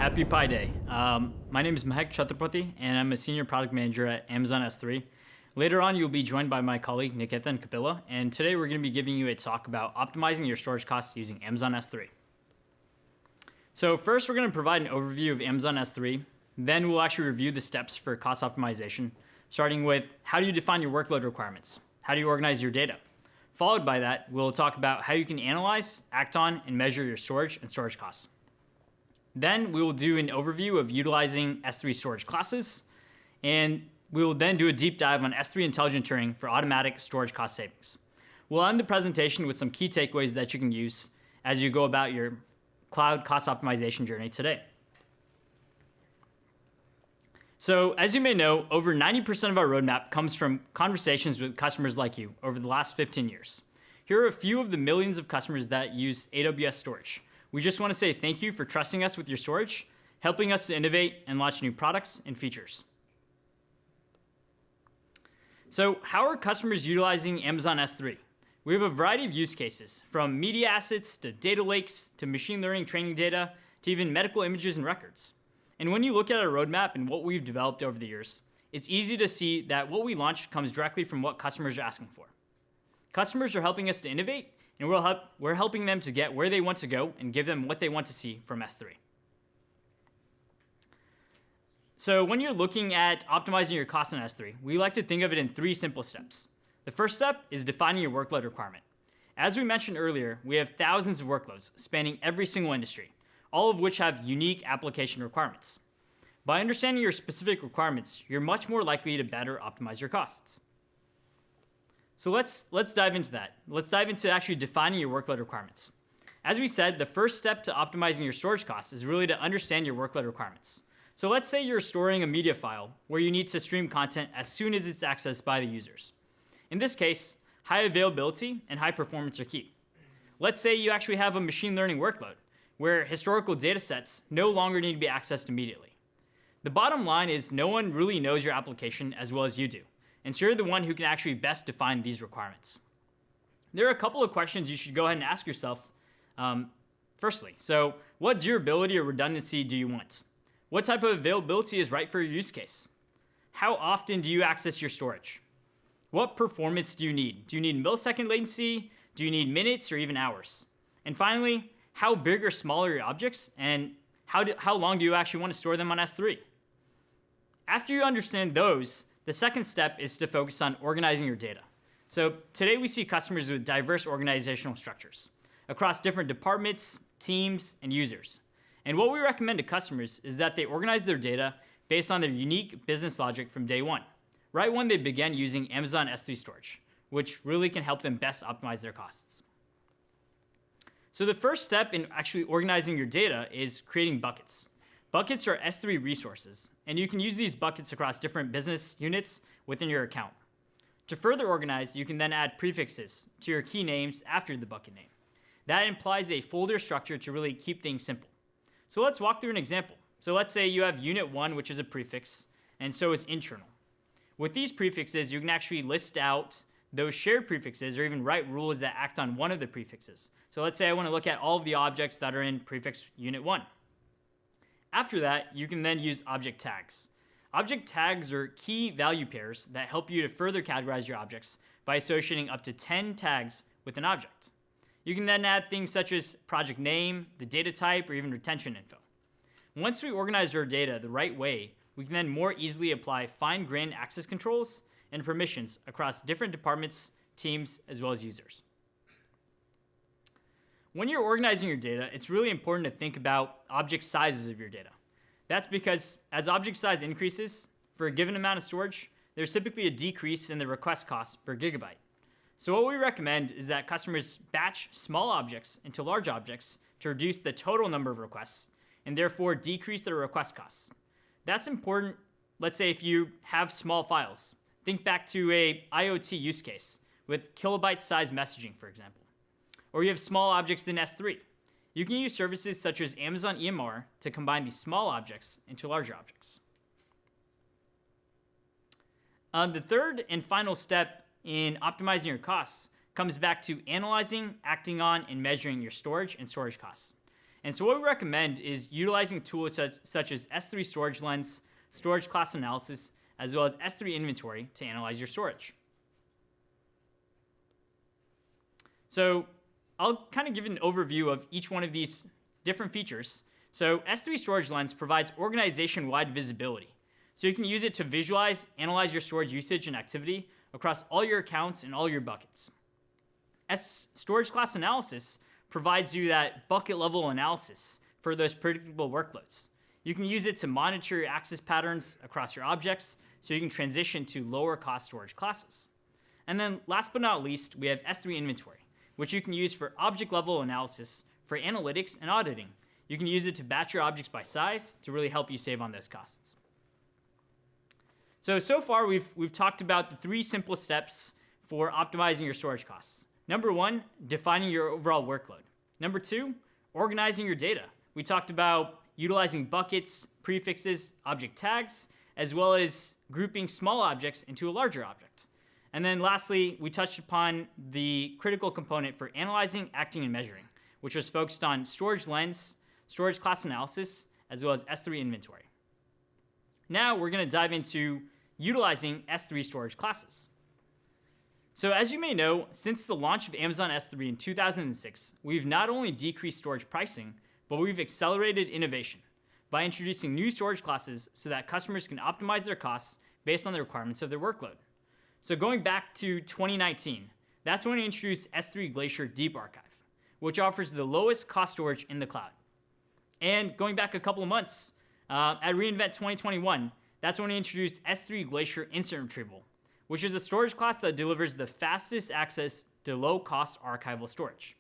Happy Pi Day. My name is Mahek Chhatrapati, and I'm a senior product manager at Amazon S3. Later on, you'll be joined by my colleague Nikithan Kapila, and today we're going to be giving you a talk about optimizing your storage costs using Amazon S3. So first, we're going to provide an overview of Amazon S3. Then we'll actually review the steps for cost optimization, starting with how do you define your workload requirements? How do you organize your data? Followed by that, we'll talk about how you can analyze, act on, and measure your storage and storage costs. Then we will do an overview of utilizing S3 storage classes, and we will then do a deep dive on S3 intelligent tiering for automatic storage cost savings. We'll end the presentation with some key takeaways that you can use as you go about your cloud cost optimization journey today. So as you may know, over 90% of our roadmap comes from conversations with customers like you over the last 15 years. Here are a few of the millions of customers that use AWS storage. We just want to say thank you for trusting us with your storage, helping us to innovate and launch new products and features. So how are customers utilizing Amazon S3? We have a variety of use cases, from media assets to data lakes to machine learning training data to even medical images and records. And when you look at our roadmap and what we've developed over the years, it's easy to see that what we launched comes directly from what customers are asking for. Customers are helping us to innovate, and we're helping them to get where they want to go and give them what they want to see from S3. So when you're looking at optimizing your costs in S3, we like to think of it in 3 simple steps. The first step is defining your workload requirement. As we mentioned earlier, we have thousands of workloads spanning every single industry, all of which have unique application requirements. By understanding your specific requirements, you're much more likely to better optimize your costs. So let's dive into that. Let's dive into actually defining your workload requirements. As we said, the first step to optimizing your storage costs is really to understand your workload requirements. So let's say you're storing a media file where you need to stream content as soon as it's accessed by the users. In this case, high availability and high performance are key. Let's say you actually have a machine learning workload where historical data sets no longer need to be accessed immediately. The bottom line is no one really knows your application as well as you do, and so you're the one who can actually best define these requirements. There are a couple of questions you should go ahead and ask yourself. Firstly, so what durability or redundancy do you want? What type of availability is right for your use case? How often do you access your storage? What performance do you need? Do you need millisecond latency? Do you need minutes or even hours? And finally, how big or small are your objects, and how long do you actually want to store them on S3? After you understand those, the second step is to focus on organizing your data. So today we see customers with diverse organizational structures across different departments, teams, and users. And what we recommend to customers is that they organize their data based on their unique business logic from day one, right when they began using Amazon S3 storage, which really can help them best optimize their costs. So the first step in actually organizing your data is creating buckets. Buckets are S3 resources, and you can use these buckets across different business units within your account. To further organize, you can then add prefixes to your key names after the bucket name. That implies a folder structure to really keep things simple. So let's walk through an example. So let's say you have unit 1, which is a prefix, and so is internal. With these prefixes, you can actually list out those shared prefixes or even write rules that act on one of the prefixes. So let's say I want to look at all of the objects that are in prefix unit 1. After that, you can then use object tags. Object tags are key value pairs that help you to further categorize your objects by associating up to 10 tags with an object. You can then add things such as project name, the data type, or even retention info. Once we organize our data the right way, we can then more easily apply fine-grained access controls and permissions across different departments, teams, as well as users. When you're organizing your data, it's really important to think about object sizes of your data. That's because as object size increases for a given amount of storage, there's typically a decrease in the request cost per gigabyte. So what we recommend is that customers batch small objects into large objects to reduce the total number of requests and therefore decrease their request costs. That's important, let's say if you have small files. Think back to a IoT use case with kilobyte-sized messaging, for example. Or you have small objects in S3. You can use services such as Amazon EMR to combine these small objects into larger objects. The third and final step in optimizing your costs comes back to analyzing, acting on, and measuring your storage and storage costs. And so what we recommend is utilizing tools such as S3 Storage Lens, Storage Class Analysis, as well as S3 Inventory to analyze your storage. So I'll kind of give an overview of each one of these different features. So S3 Storage Lens provides organization-wide visibility. So you can use it to visualize, analyze your storage usage and activity across all your accounts and all your buckets. Storage Class Analysis provides you that bucket level analysis for those predictable workloads. You can use it to monitor your access patterns across your objects so you can transition to lower cost storage classes. And then last but not least, we have S3 Inventory, which you can use for object level analysis for analytics and auditing. You can use it to batch your objects by size to really help you save on those costs. So far we've talked about the 3 simple steps for optimizing your storage costs. Number 1, defining your overall workload. Number 2, organizing your data. We talked about utilizing buckets, prefixes, object tags, as well as grouping small objects into a larger object. And then lastly, we touched upon the critical component for analyzing, acting, and measuring, which was focused on Storage Lens, Storage Class Analysis, as well as S3 Inventory. Now we're going to dive into utilizing S3 storage classes. So as you may know, since the launch of Amazon S3 in 2006, we've not only decreased storage pricing, but we've accelerated innovation by introducing new storage classes so that customers can optimize their costs based on the requirements of their workload. So going back to 2019, that's when we introduced S3 Glacier Deep Archive, which offers the lowest cost storage in the cloud. And going back a couple of months, at reInvent 2021, that's when we introduced S3 Glacier Instant Retrieval, which is a storage class that delivers the fastest access to low-cost archival storage.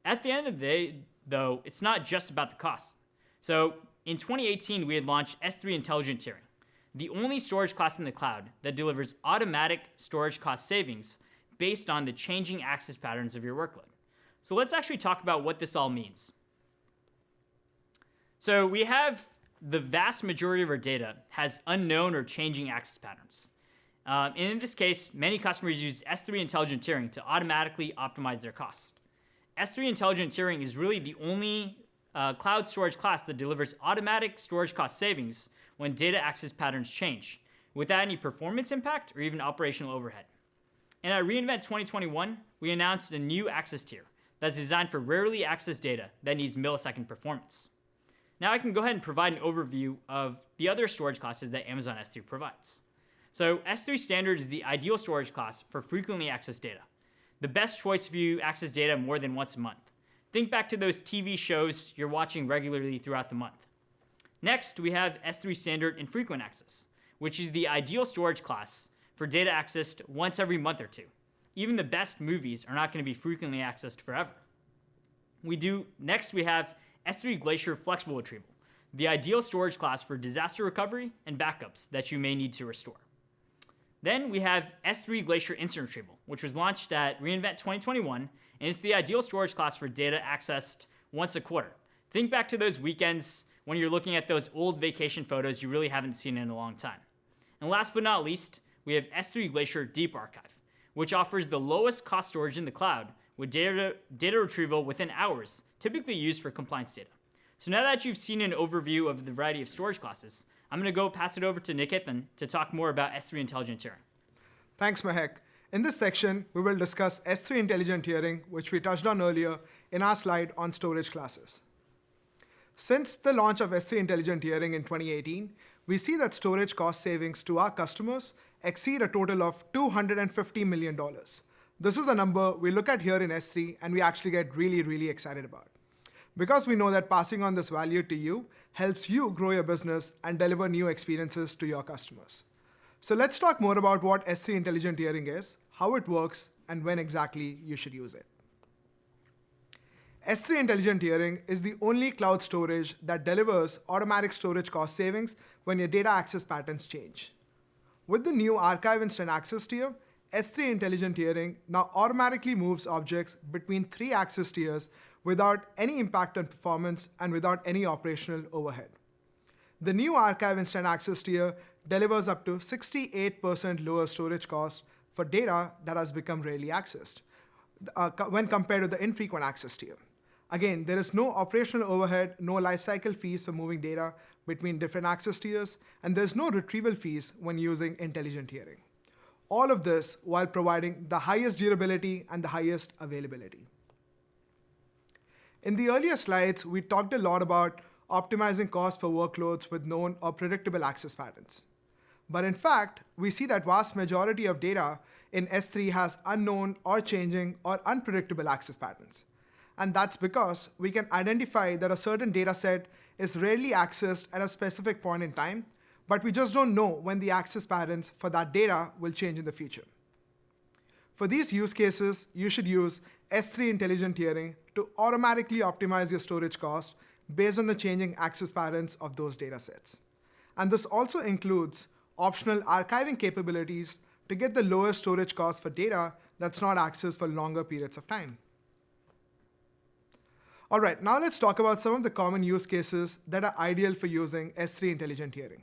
At the end of the day, though, it's not just about the cost. So in 2018, we had launched S3 Intelligent Tiering, the only storage class in the cloud that delivers automatic storage cost savings based on the changing access patterns of your workload. So let's actually talk about what this all means. So we have the vast majority of our data has unknown or changing access patterns. And in this case, many customers use S3 Intelligent Tiering to automatically optimize their costs. S3 Intelligent Tiering is really the only cloud storage class that delivers automatic storage cost savings when data access patterns change, without any performance impact or even operational overhead. And at reInvent 2021, we announced a new access tier that's designed for rarely accessed data that needs millisecond performance. Now I can go ahead and provide an overview of the other storage classes that Amazon S3 provides. So S3 Standard is the ideal storage class for frequently accessed data. The best choice if you access data more than once a month. Think back to those TV shows you're watching regularly throughout the month. Next, we have S3 Standard Infrequent Access, which is the ideal storage class for data accessed once every month or 2. Even the best movies are not going to be frequently accessed forever. Next, we have S3 Glacier Flexible Retrieval, the ideal storage class for disaster recovery and backups that you may need to restore. Then we have S3 Glacier Instant Retrieval, which was launched at reInvent 2021, and it's the ideal storage class for data accessed once a quarter. Think back to those weekends when you're looking at those old vacation photos you really haven't seen in a long time. And last but not least, we have S3 Glacier Deep Archive, which offers the lowest cost storage in the cloud with data retrieval within hours, typically used for compliance data. So now that you've seen an overview of the variety of storage classes, I'm going to go pass it over to Nikithan to talk more about S3 Intelligent Tiering. Thanks, Mahek. In this section, we will discuss S3 Intelligent Tiering, which we touched on earlier in our slide on storage classes. Since the launch of S3 Intelligent Tiering in 2018, we see that storage cost savings to our customers exceed a total of $250 million. This is a number we look at here in S3 and we actually get really, really excited about. Because we know that passing on this value to you helps you grow your business and deliver new experiences to your customers. So let's talk more about what S3 Intelligent Tiering is, how it works, and when exactly you should use it. S3 Intelligent Tiering is the only cloud storage that delivers automatic storage cost savings when your data access patterns change. With the new Archive Instant Access tier, S3 Intelligent Tiering now automatically moves objects between 3 access tiers without any impact on performance and without any operational overhead. The new Archive Instant Access tier delivers up to 68% lower storage cost for data that has become rarely accessed when compared to the infrequent access tier. Again, there is no operational overhead, no lifecycle fees for moving data between different access tiers, and there's no retrieval fees when using intelligent tiering. All of this while providing the highest durability and the highest availability. In the earlier slides, we talked a lot about optimizing costs for workloads with known or predictable access patterns. But in fact, we see that vast majority of data in S3 has unknown or changing or unpredictable access patterns. And that's because we can identify that a certain data set is rarely accessed at a specific point in time, but we just don't know when the access patterns for that data will change in the future. For these use cases, you should use S3 intelligent tiering to automatically optimize your storage cost based on the changing access patterns of those data sets. And this also includes optional archiving capabilities to get the lowest storage cost for data that's not accessed for longer periods of time. All right, now let's talk about some of the common use cases that are ideal for using S3 intelligent tiering.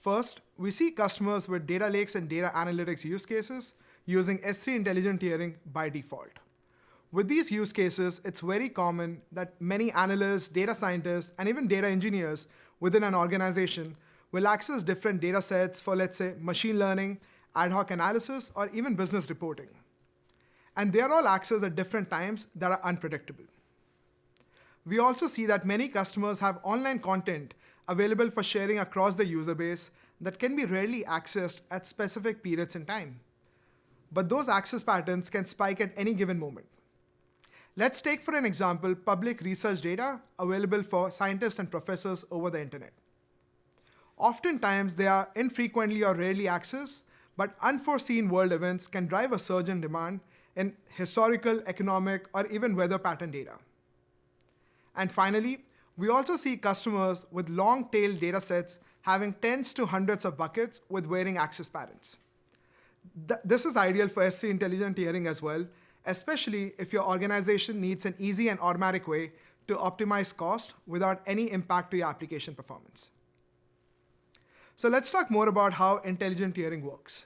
First, we see customers with data lakes and data analytics use cases using S3 intelligent tiering by default. With these use cases, it's very common that many analysts, data scientists, and even data engineers within an organization will access different data sets for, let's say, machine learning, ad hoc analysis, or even business reporting. And they are all accessed at different times that are unpredictable. We also see that many customers have online content available for sharing across the user base that can be rarely accessed at specific periods in time. But those access patterns can spike at any given moment. Let's take, for an example, public research data available for scientists and professors over the internet. Oftentimes, they are infrequently or rarely accessed, but unforeseen world events can drive a surge in demand in historical, economic, or even weather pattern data. And finally, we also see customers with long-tail data sets having tens to hundreds of buckets with varying access patterns. This is ideal for S3 intelligent tiering as well, especially if your organization needs an easy and automatic way to optimize cost without any impact to your application performance. So let's talk more about how intelligent tiering works.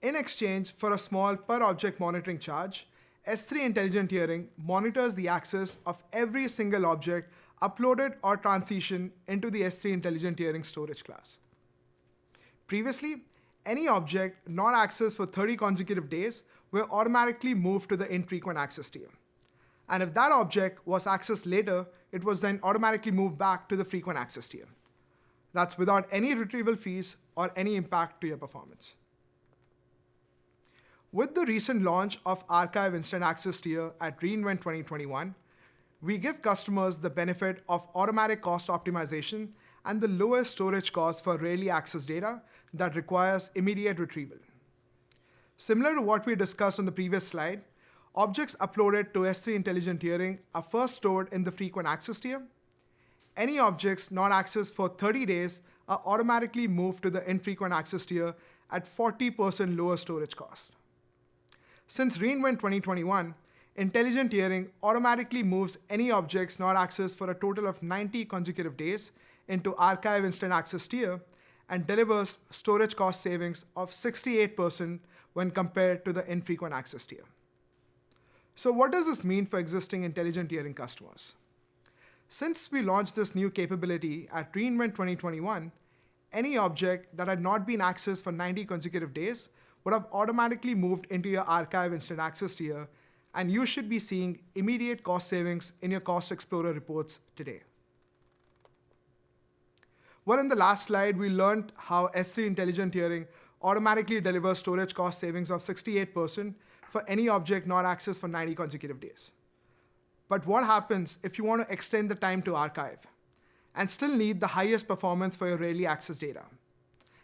In exchange for a small per-object monitoring charge, S3 intelligent tiering monitors the access of every single object uploaded or transitioned into the S3 intelligent tiering storage class. Previously, any object not accessed for 30 consecutive days will automatically move to the infrequent access tier. And if that object was accessed later, it was then automatically moved back to the frequent access tier. That's without any retrieval fees or any impact to your performance. With the recent launch of Archive Instant Access tier at re:Invent 2021, we give customers the benefit of automatic cost optimization and the lowest storage cost for rarely accessed data that requires immediate retrieval. Similar to what we discussed on the previous slide, objects uploaded to S3 intelligent tiering are first stored in the frequent access tier. Any objects not accessed for 30 days are automatically moved to the infrequent access tier at 40% lower storage cost. Since re:Invent 2021, intelligent tiering automatically moves any objects not accessed for a total of 90 consecutive days into Archive Instant Access tier and delivers storage cost savings of 68% when compared to the infrequent access tier. So what does this mean for existing intelligent tiering customers? Since we launched this new capability at re:Invent 2021, any object that had not been accessed for 90 consecutive days would have automatically moved into your Archive Instant Access tier, and you should be seeing immediate cost savings in your Cost Explorer reports today. Well, in the last slide, we learned how S3 intelligent tiering automatically delivers storage cost savings of 68% for any object not accessed for 90 consecutive days. But what happens if you want to extend the time to archive and still need the highest performance for your rarely accessed data,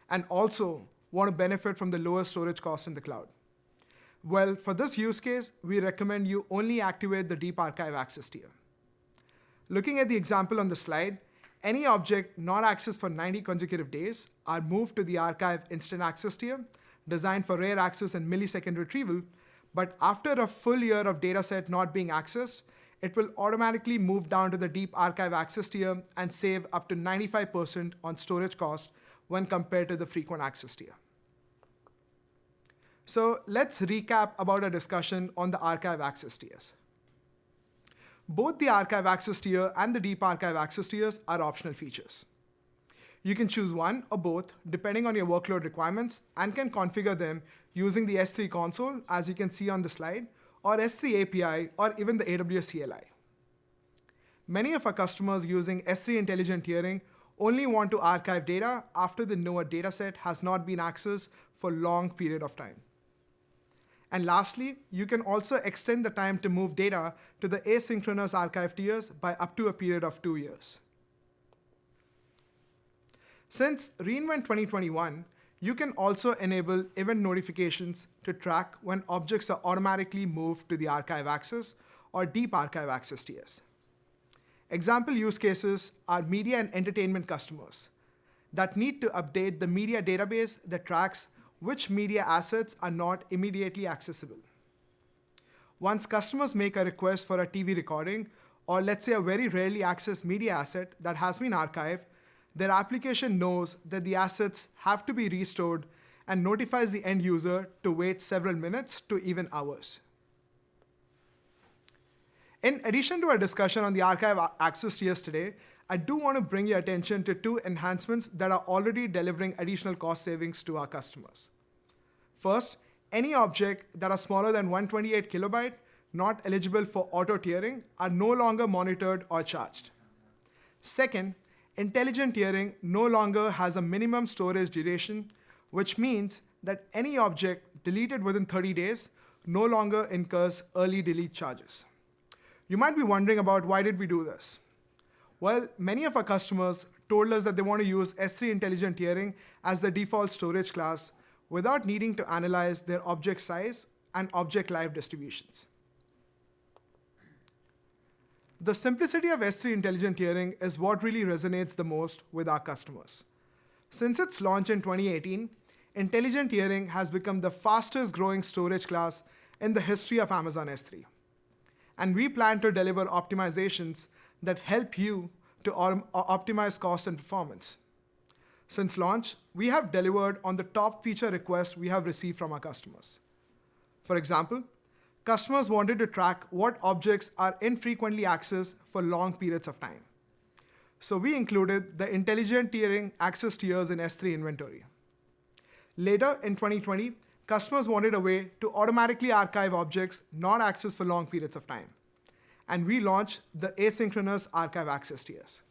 and also want to benefit from the lowest storage cost in the cloud? Well, for this use case, we recommend you only activate the Deep Archive Access tier. Looking at the example on the slide, any object not accessed for 90 consecutive days are moved to the Archive Instant Access tier, designed for rare access and millisecond retrieval, but after a full year of dataset not being accessed, it will automatically move down to the Deep Archive Access tier and save up to 95% on storage cost when compared to the frequent access tier. So let's recap about our discussion on the Archive Access tiers. Both the archive access tier and the deep archive access tiers are optional features. You can choose one or both depending on your workload requirements and can configure them using the S3 console, as you can see on the slide, or S3 API, or even the AWS CLI. Many of our customers using S3 intelligent tiering only want to archive data after they know a dataset has not been accessed for a long period of time. And lastly, you can also extend the time to move data to the asynchronous archive tiers by up to a period of 2 years. Since re:Invent 2021, you can also enable event notifications to track when objects are automatically moved to the archive access or deep archive access tiers. Example use cases are media and entertainment customers that need to update the media database that tracks which media assets are not immediately accessible. Once customers make a request for a TV recording, or let's say a very rarely accessed media asset that has been archived, their application knows that the assets have to be restored and notifies the end user to wait several minutes to even hours. In addition to our discussion on the archive access tiers today, I do want to bring your attention to 2 enhancements that are already delivering additional cost savings to our customers. First, any object that are smaller than 128 kilobyte not eligible for auto tiering are no longer monitored or charged. Second, intelligent tiering no longer has a minimum storage duration, which means that any object deleted within 30 days no longer incurs early delete charges. You might be wondering about why did we do this? Well, many of our customers told us that they want to use S3 intelligent tiering as the default storage class without needing to analyze their object size and object life distributions. The simplicity of S3 intelligent tiering is what really resonates the most with our customers. Since its launch in 2018, intelligent tiering has become the fastest growing storage class in the history of Amazon S3. And we plan to deliver optimizations that help you to optimize cost and performance. Since launch, we have delivered on the top feature requests we have received from our customers. For example, customers wanted to track what objects are infrequently accessed for long periods of time. So we included the intelligent tiering access tiers in S3 inventory. Later in 2020, customers wanted a way to automatically archive objects not accessed for long periods of time. And we launched the asynchronous archive access tiers.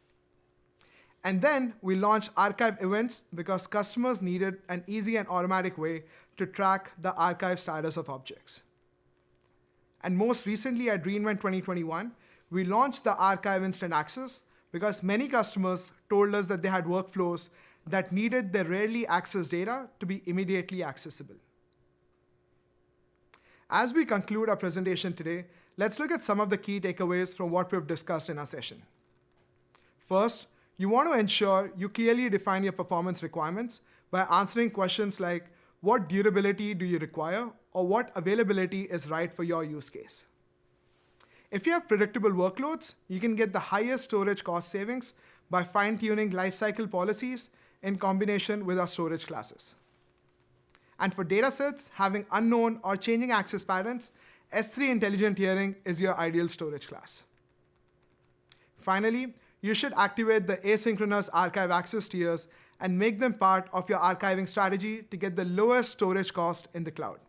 And then we launched archive events because customers needed an easy and automatic way to track the archive status of objects. And most recently at re:Invent 2021, we launched the archive instant access because many customers told us that they had workflows that needed their rarely accessed data to be immediately accessible. As we conclude our presentation today, let's look at some of the key takeaways from what we've discussed in our session. First, you want to ensure you clearly define your performance requirements by answering questions like, what durability do you require, or what availability is right for your use case? If you have predictable workloads, you can get the highest storage cost savings by fine-tuning lifecycle policies in combination with our storage classes. And for datasets having unknown or changing access patterns, S3 intelligent tiering is your ideal storage class. Finally, you should activate the asynchronous archive access tiers and make them part of your archiving strategy to get the lowest storage cost in the cloud.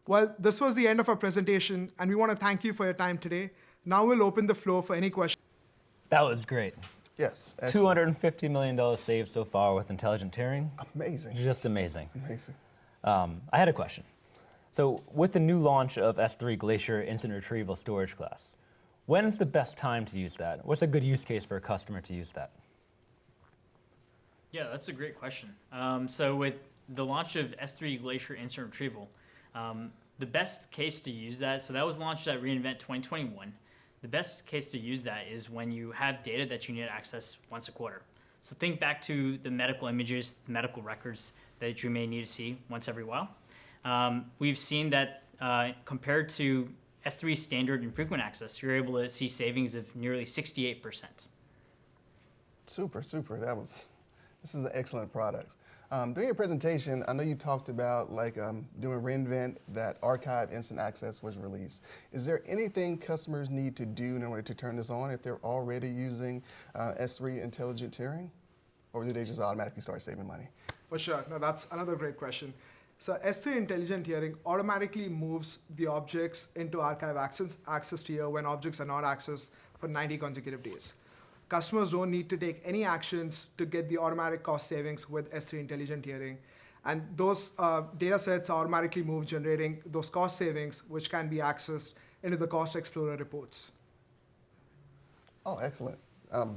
Well, this was the end of our presentation, and we want to thank you for your time today. Now we'll open the floor for any questions. That was great. Yes. Excellent. $250 million saved so far with intelligent tiering. Amazing. Just amazing. Amazing. I had a question. So with the new launch of S3 Glacier Instant Retrieval Storage Class, when is the best time to use that? What's a good use case for a customer to use that? Yeah, that's a great question. So with the launch of S3 Glacier Instant Retrieval, the best case to use that, so that was launched at re:Invent 2021. The best case to use that is when you have data that you need to access once a quarter. So think back to the medical images, the medical records that you may need to see once every while. We've seen that compared to S3 standard and frequent access, you're able to see savings of nearly 68%. Super, super. This is an excellent product. During your presentation, I know you talked about doing reInvent, that Archive Instant Access was released. Is there anything customers need to do in order to turn this on if they're already using S3 Intelligent Tiering? Or do they just automatically start saving money? For sure. No, that's another great question. So S3 Intelligent Tiering automatically moves the objects into archive access tier when objects are not accessed for 90 consecutive days. Customers don't need to take any actions to get the automatic cost savings with S3 Intelligent Tiering. And those data sets are automatically moved, generating those cost savings, which can be accessed into the Cost Explorer reports. Oh, excellent.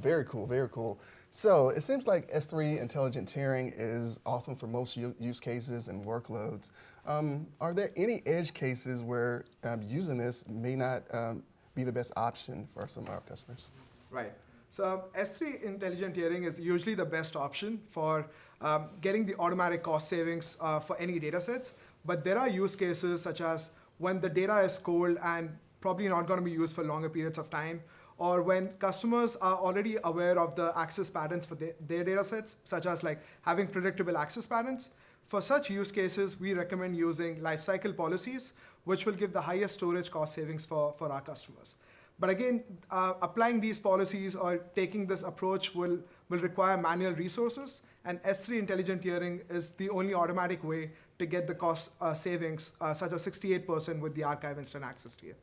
Very cool, very cool. So it seems like S3 Intelligent Tiering is awesome for most use cases and workloads. Are there any edge cases where using this may not be the best option for some of our customers? Right. So S3 Intelligent Tiering is usually the best option for getting the automatic cost savings for any data sets. But there are use cases such as when the data is cold and probably not going to be used for longer periods of time, or when customers are already aware of the access patterns for their data sets, such as like having predictable access patterns. For such use cases, we recommend using lifecycle policies, which will give the highest storage cost savings for our customers. But again, applying these policies or taking this approach will require manual resources, and S3 Intelligent Tiering is the only automatic way to get the cost savings, such as 68% with the Archive Instant Access tier.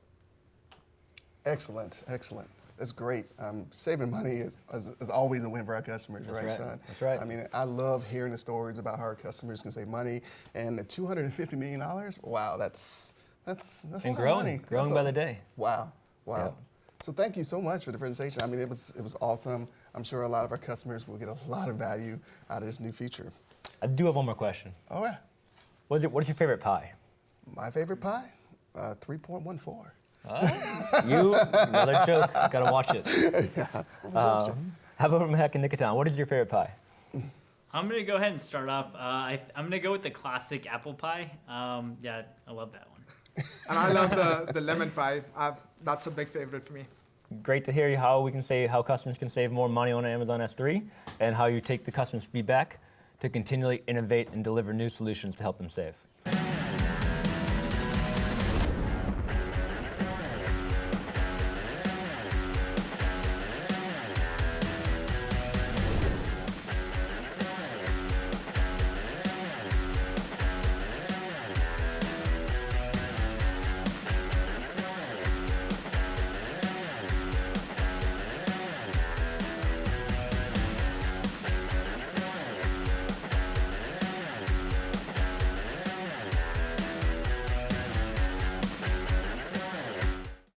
Excellent, excellent. That's great. Saving money is always a win for our customers, That's right, right, Sean? that's right. I mean, I love hearing the stories about how our customers can save money, and the $250 million, wow, that's a lot of money. Growing by the day. Wow, wow. Yep. So thank you so much for the presentation. I mean, it was awesome. I'm sure a lot of our customers will get a lot of value out of this new feature. I do have one more question. Oh yeah, What is your favorite pie? my favorite pie, 3.14. Another joke. Gotta watch it. How about Mehek and Nikitan? What is your favorite pie? I'm gonna go ahead and start off. I'm gonna go with the classic apple pie. Yeah, I love that one. And I love the lemon pie. That's a big favorite for me. Great to hear how customers can save more money on Amazon S3, and how you take the customer's feedback to continually innovate and deliver new solutions to help them save.